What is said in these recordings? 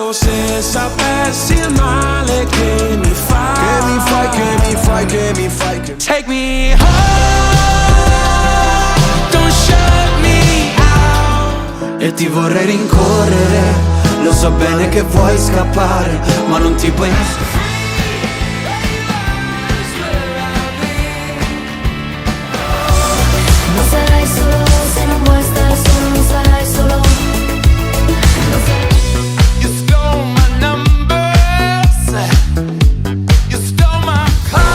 Oh, se sapessi il male che mi fai. Take me home, don't shut me out. E ti vorrei rincorrere, lo so bene che vuoi scappare, ma non ti puoi. Non sarai solo se non vuoi stare solo, non sarai solo. You stole my numbers, you stole my car.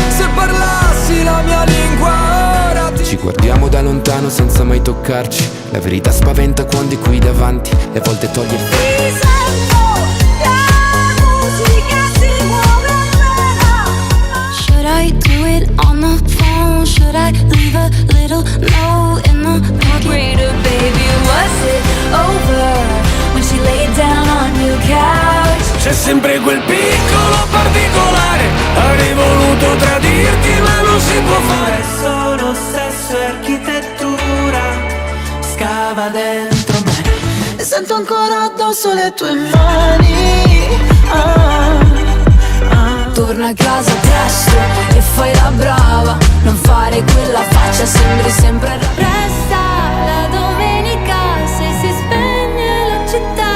Se parlassi la mia lingua ora ti... Ci guardiamo da lontano senza mai toccarci. La verità spaventa quando è qui davanti e a volte toglie il Sento la musica si muove appena. Should I do it on the phone? Should I leave a little note in the pocket? Baby, was it over when she laid down on your couch? C'è sempre quel piccolo particolare. Avrei voluto tradirti ma non si può fare. È solo sesso e architettura, scava dentro me E sento ancora addosso le tue mani. Torna a casa presto e fai la brava. Non fare quella faccia, sembri sempre resta la domenica se si spegne la città.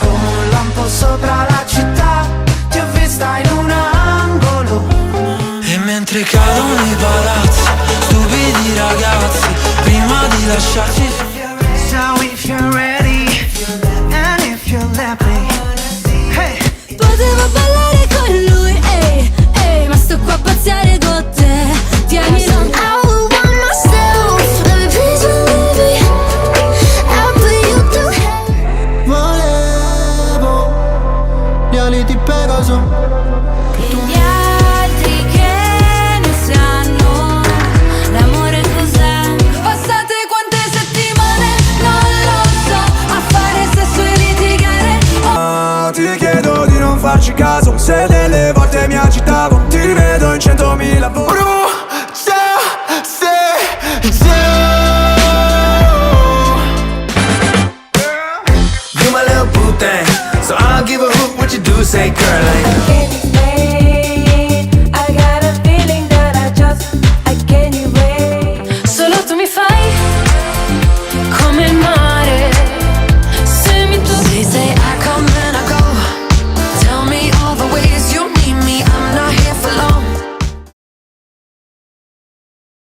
un lampo sopra la città, ti ho vista in un angolo. E mentre cadono i palazzi, stupidi ragazzi, prima di lasciarci. So if you're ready, and if you let me, hey. Potevo ballare con lui, ehi, ehi, ma sto qua a pazziare con te. Tieni non I will want myself. Let me please you, baby. How do you do? Volevo gli ali di Pegaso. Gli altri che ne sanno l'amore cos'è. Passate quante settimane, non lo so, a fare sesso e litigare. Ti chiedo di non farci caso, se delle volte mi agitavo. Ti vedo in 100.000 volte. You my little boo thing, so I'll give a hoot what you do, say girl like. I got a feeling that I can't erase. Solo tu mi fai come mai.